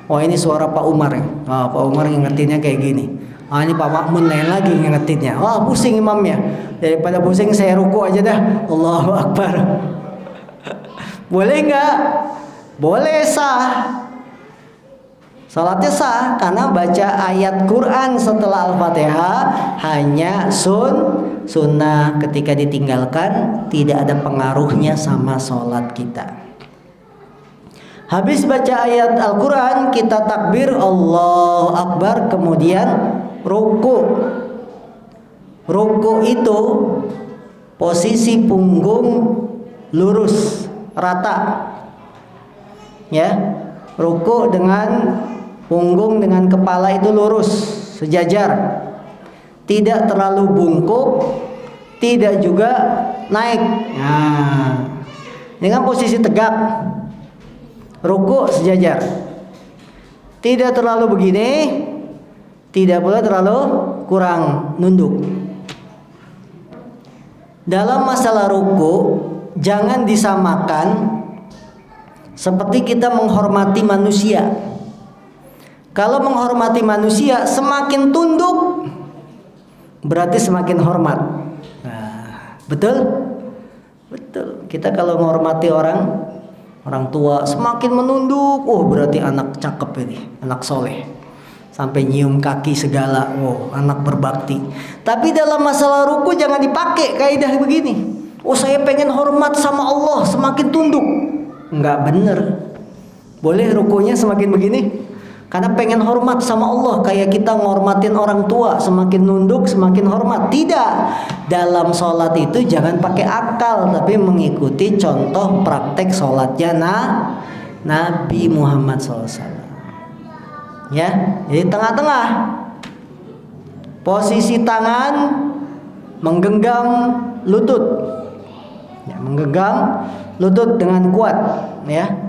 Oh ini suara Pak Umar ya, Pak Umar ngingetinnya kayak gini. Ini Pak Makmun lain lagi ngingetinnya, pusing imamnya. Daripada pusing saya ruku aja dah, Allahu Akbar. Boleh nggak? Boleh, sah. Salatnya sah karena baca ayat Quran setelah Al-Fatihah hanya sunnah, ketika ditinggalkan tidak ada pengaruhnya sama sholat kita. Habis baca ayat Al-Quran kita takbir Allahu Akbar, kemudian ruku. Ruku itu posisi punggung lurus rata ya, ruku dengan punggung dengan kepala itu lurus sejajar, tidak terlalu bungkuk, tidak juga naik. Nah, dengan posisi tegak, ruku sejajar, tidak terlalu begini, tidak pula terlalu kurang nunduk. Dalam masalah ruku jangan disamakan seperti kita menghormati manusia. Kalau menghormati manusia semakin tunduk berarti semakin hormat. Nah, betul? Betul. Kita kalau menghormati orang tua semakin menunduk, berarti anak cakep ini, anak soleh. Sampai nyium kaki segala, anak berbakti. Tapi dalam masalah ruku jangan dipakai kaidah begini. Saya pengen hormat sama Allah, semakin tunduk. Enggak bener. Boleh rukunya semakin begini? Karena pengen hormat sama Allah, kayak kita ngormatin orang tua, semakin nunduk semakin hormat. Tidak. Dalam sholat itu jangan pakai akal, tapi mengikuti contoh praktek sholatnya Nabi Muhammad SAW. Ya, jadi tengah-tengah. Posisi tangan menggenggam lutut. Ya, menggenggam lutut dengan kuat, ya.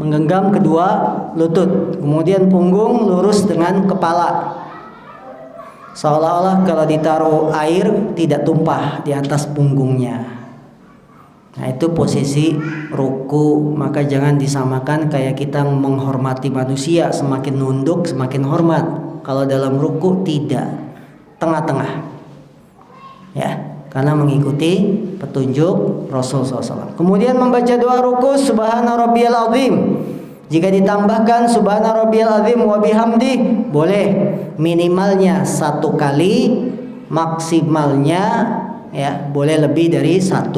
Menggenggam kedua lutut, kemudian punggung lurus dengan kepala, seolah-olah kalau ditaruh air tidak tumpah di atas punggungnya. Nah itu posisi ruku. Maka jangan disamakan kayak kita menghormati manusia, semakin nunduk semakin hormat. Kalau dalam ruku tidak, tengah-tengah ya, karena mengikuti petunjuk Rasul SAW. Kemudian membaca doa ruku, subhana rabbiyal azim. Jika ditambahkan subhana rabbiyal azim wa bihamdi, boleh. Minimalnya 1 kali, maksimalnya ya boleh lebih dari 1.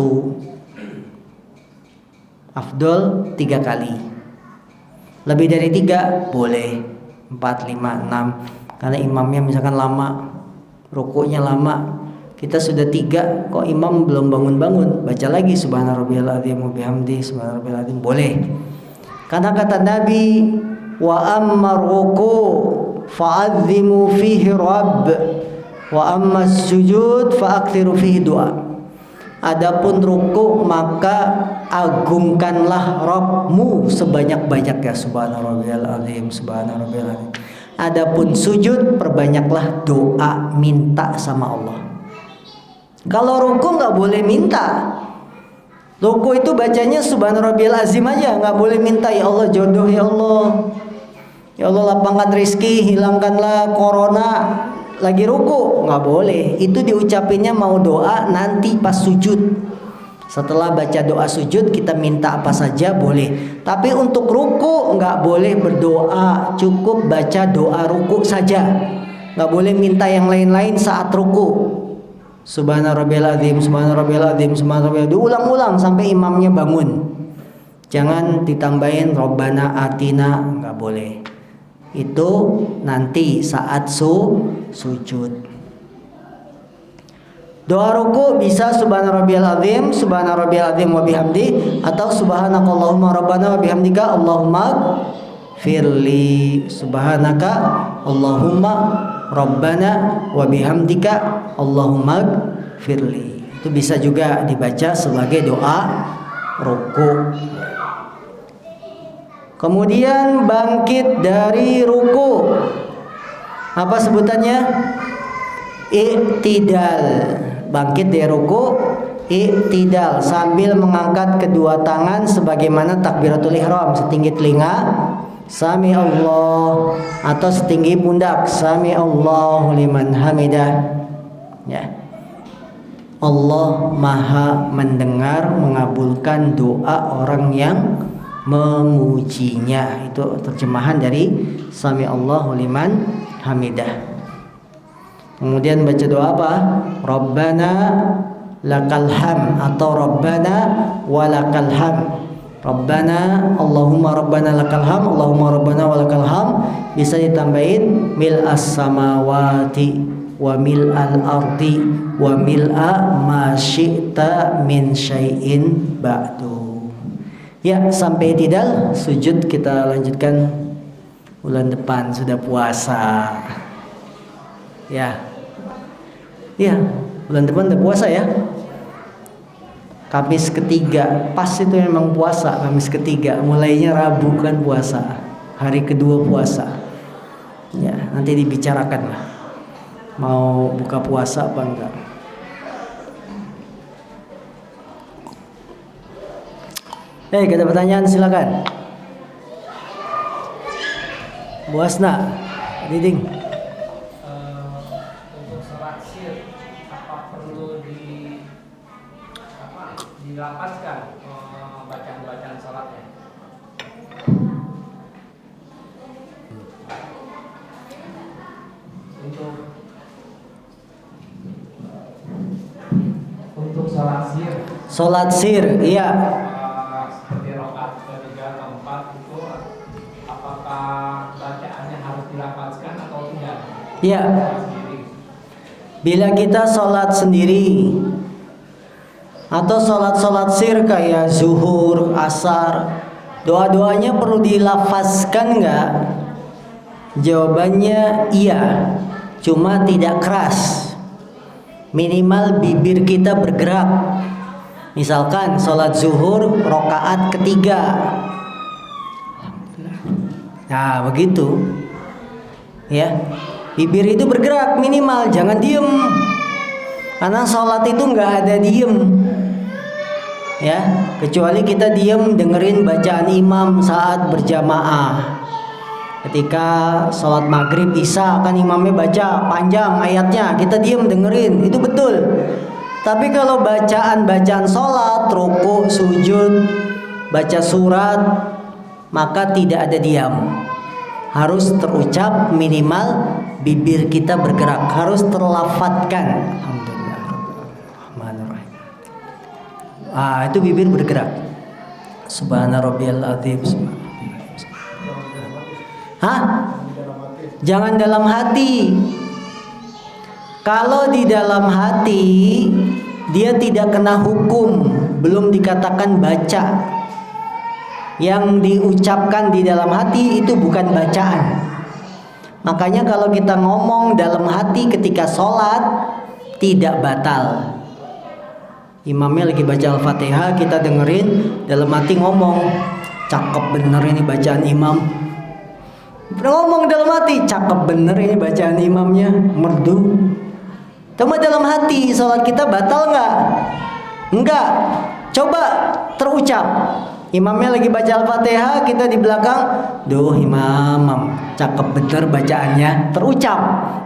Afdol 3 kali. Lebih dari 3 boleh 4, 5, 6. Karena imamnya misalkan lama, rukunya lama, kita sudah 3 kok imam belum bangun-bangun, baca lagi subhana rabbiyal azim wa bihamdi subhana rabbiyal azim, boleh. Karena kata Nabi, wa amma ruku fa'azzimu fihi rabb wa amma sujud fa'akthiru fihi doa. Adapun ruku maka agungkanlah Rabbmu sebanyak-banyaknya, subhana rabbiyal azim subhana rabbiyal azim. Adapun sujud perbanyaklah doa, minta sama Allah. Kalau ruku nggak boleh minta. Ruku itu bacanya subhana rabbiyal azim aja, nggak boleh minta ya Allah jodoh, ya Allah, ya Allah lapangkan rizki, hilangkanlah corona. Lagi ruku nggak boleh. Itu diucapinnya mau doa nanti pas sujud. Setelah baca doa sujud kita minta apa saja boleh. Tapi untuk ruku nggak boleh berdoa, cukup baca doa ruku saja. Nggak boleh minta yang lain-lain saat ruku. Subhana rabbiyal azim, subhana rabbiyal azim, subhana rabbiyal azim. Diulang-ulang sampai imamnya bangun. Jangan ditambahin Rabbana atina, nggak boleh. Itu nanti saat sujud. Doa ruku bisa subhana rabbiyal azim, subhana rabbiyal azim wa bihamdi, atau subhanakallahumma rabbana wa bihamdika Allahumma firli, subhanaka Allahumma rabbana wa bihamdika Allahumma firli. Itu bisa juga dibaca sebagai doa ruku. Kemudian bangkit dari ruku, apa sebutannya? Iktidal. Bangkit dari ruku, iktidal, sambil mengangkat kedua tangan sebagaimana takbiratul ihram, setinggi telinga sami Allah, atau setinggi pundak sami Allahu liman hamidah. Ya. Allah Maha mendengar, mengabulkan doa orang yang memujinya. Itu terjemahan dari sami Allahu liman hamidah. Kemudian baca doa apa? Rabbana lakal ham, atau Rabbana walakal ham. Rabbana Allahumma Rabbana lakal ham, Allahumma Rabbana walakal ham. Bisa ditambahin mil'as samawati wa mil'al ardi wa mil'a ma syi'ta min syai'in ba'du. Ya, sampai tidak sujud kita lanjutkan bulan depan, sudah puasa. Ya, bulan depan udah puasa ya. Kamis ketiga, pas itu memang puasa. Kamis ketiga, mulainya Rabu kan puasa. Hari kedua puasa. Ya, nanti dibicarakan lah. Mau buka puasa apa enggak. Ada pertanyaan silakan. Bu Asna, Diding. Dilapaskan bacaan-bacaan salatnya. Untuk salat sir, iya. Seperti rakaat ketiga atau keempat itu, apakah bacaannya harus dilapaskan atau tidak? Iya. Bila kita salat sendiri atau sholat sir kayak zuhur, asar, doa-doanya perlu dilafazkan nggak? Jawabannya iya, cuma tidak keras. Minimal bibir kita bergerak. Misalkan sholat zuhur rakaat ketiga, nah begitu ya, bibir itu bergerak minimal, jangan diem. Karena sholat itu nggak ada diem. ya, kecuali kita diam dengerin bacaan imam saat berjamaah. Ketika sholat maghrib isya kan imamnya baca panjang ayatnya, kita diam dengerin, itu betul. Tapi kalau bacaan sholat, ruku, sujud, baca surat, maka tidak ada diam, harus terucap, minimal bibir kita bergerak, harus terlafatkan. Itu bibir bergerak. Subhana rabbiyal azim. Jangan dalam hati. Kalau di dalam hati dia tidak kena hukum, belum dikatakan baca. Yang diucapkan di dalam hati itu bukan bacaan. Makanya kalau kita ngomong dalam hati ketika sholat tidak batal. Imamnya lagi baca Al-Fatihah, kita dengerin, dalam hati ngomong, cakep bener ini bacaan imam. Ngomong dalam hati, cakep bener ini bacaan imamnya, merdu. Cuma dalam hati, sholat kita batal nggak? Enggak. Coba terucap. Imamnya lagi baca Al-Fatihah, kita di belakang, duh imam, cakep bener bacaannya, terucap,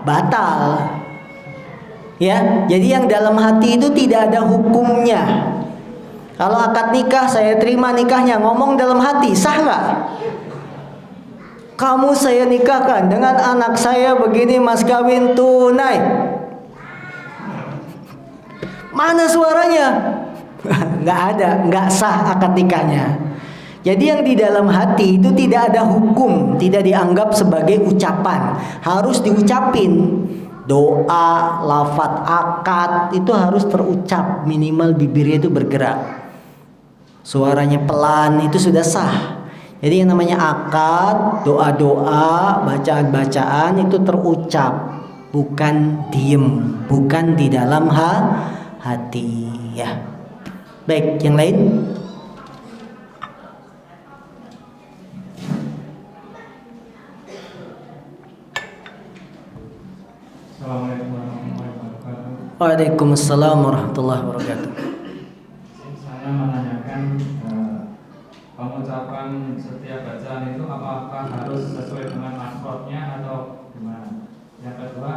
batal. Ya, jadi yang dalam hati itu tidak ada hukumnya. Kalau akad nikah, saya terima nikahnya, ngomong dalam hati, sah nggak? Kamu saya nikahkan dengan anak saya begini, mas kawin tunai. Mana suaranya? Nggak ada, nggak sah akad nikahnya. Jadi yang di dalam hati itu tidak ada hukum, tidak dianggap sebagai ucapan, harus diucapin. Doa, lafadz akad itu harus terucap, minimal bibirnya itu bergerak. Suaranya pelan, itu sudah sah. Jadi yang namanya akad, doa-doa, bacaan-bacaan itu terucap, bukan diem, bukan di dalam hati, ya. Baik, yang lain? Assalamualaikum warahmatullahi wabarakatuh. Waalaikumsalam warahmatullahi wabarakatuh. Saya menanyakan pengucapan setiap bacaan itu apakah harus sesuai dengan makhrajnya atau gimana? Yang kedua,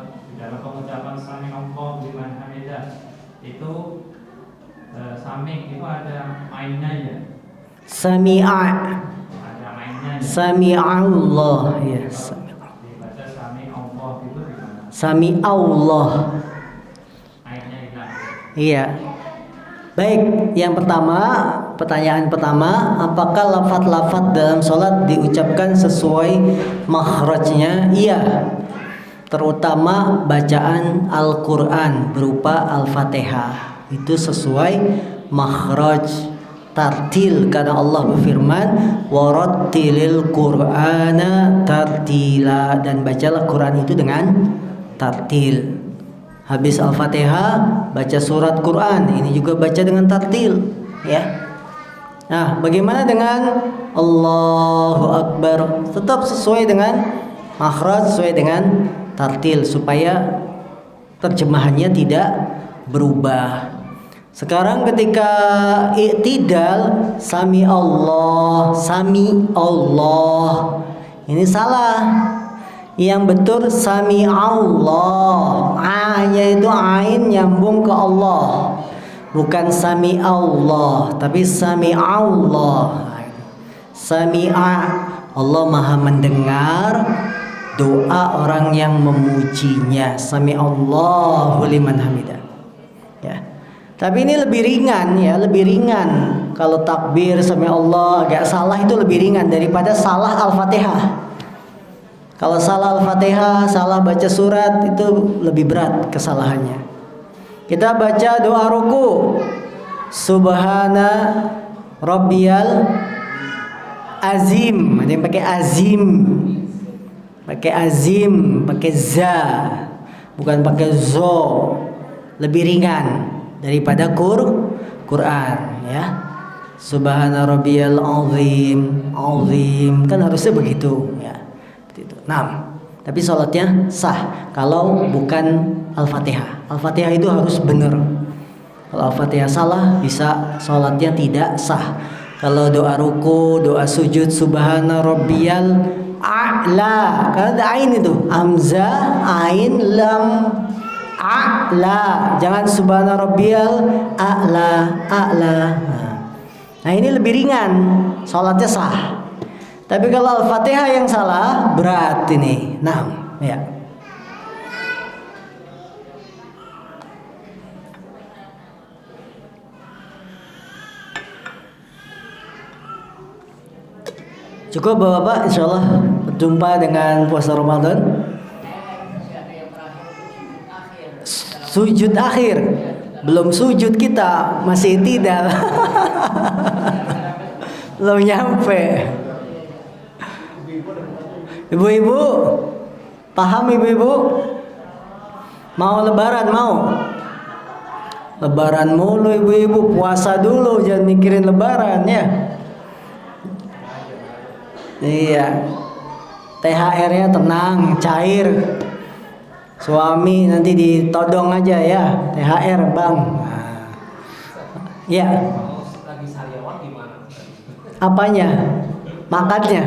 di dalam pengucapan sami Allahu liman hamidah itu sami itu ada mainnya ya? Sami'a. Ada mainnya. Ya? Sami'allah ya. Dibaca sami Allah itu gimana? Sami Allah. Mainnya hilang. Iya. Baik, yang pertama, pertanyaan pertama, apakah lafadz-lafadz dalam sholat diucapkan sesuai makhrajnya? Iya. Terutama bacaan Al-Quran berupa Al-Fatihah itu sesuai makhraj tartil, karena Allah berfirman warattilil Qur'ana tartila, dan bacalah Quran itu dengan tartil. Habis Al-Fatihah baca surat Quran, ini juga baca dengan tartil, ya. Nah, bagaimana dengan Allahu Akbar? Tetap sesuai dengan makhraj, sesuai dengan tartil supaya terjemahannya tidak berubah. Sekarang ketika i'tidal, sami Allah, ini salah. Yang betul sami Allah, A-nya itu ain nyambung ke Allah, bukan sami Allah, tapi sami Allah. Sami'a, Allah maha mendengar doa orang yang memujinya. Sami Allahu liman hamidah. Ya. Tapi ini lebih ringan ya, lebih ringan. Kalau takbir sami Allah agak salah itu lebih ringan daripada salah Al-Fatihah. Kalau salah Al-Fatihah, salah baca surat itu lebih berat kesalahannya. Kita baca doa ruku. Subhana rabbiyal azim. Ada yang pakai azim. Pakai azim, pakai za. Bukan pakai zo. Lebih ringan daripada Quran, ya. Subhana rabbiyal azim. Azim kan harusnya begitu, ya. Itu. Nah, tapi sholatnya sah kalau bukan Al-Fatihah. Al-Fatihah itu harus benar. Kalau Al-Fatihah salah bisa sholatnya tidak sah. Kalau doa ruku, doa sujud subhana rabbiyal a'la, karena ada ain itu, hamzah, ain, lam, a'la. Jangan subhana rabbiyal a'la. Nah ini lebih ringan, sholatnya sah. Tapi kalau Al-Fatihah yang salah berat ini. Nah, ya. Cukup Bapak-bapak, insya Allah berjumpa dengan puasa Ramadan. Sujud akhir, belum sujud kita, masih tidak. Belum nyampe. Ibu-ibu, paham ibu-ibu? Mau lebaran mau? Lebaran mulu ibu-ibu, puasa dulu, jangan mikirin lebaran ya. Iya, THR-nya tenang, cair. Suami nanti ditodong aja ya, THR bang. Nah, ya. Apanya? Makannya?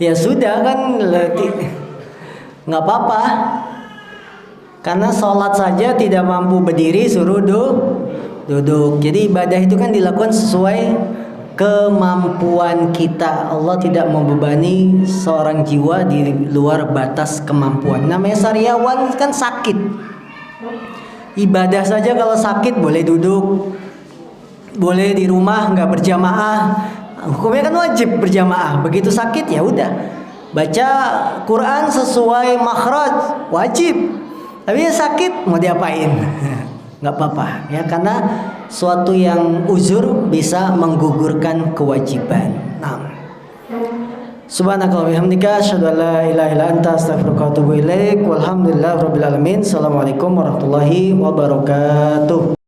Ya sudah kan, nggak apa-apa. Karena sholat saja tidak mampu berdiri, suruh duduk. Jadi ibadah itu kan dilakukan sesuai kemampuan kita. Allah tidak membebani seorang jiwa di luar batas kemampuan. Namanya sariawan kan sakit. Ibadah saja kalau sakit boleh duduk, boleh di rumah nggak berjamaah. Hukumnya kan wajib berjamaah. Begitu sakit ya udah baca Quran sesuai makhraj, wajib. Tapi sakit mau diapain? Nggak apa-apa ya, karena suatu yang uzur bisa menggugurkan kewajiban. Nah, subhanakallahumma bihamdika asyhadu an la ilaha illa anta astaghfiruka wa atubu ilaik. Walhamdulillahirabbil alamin. Assalamualaikum warahmatullahi wabarakatuh.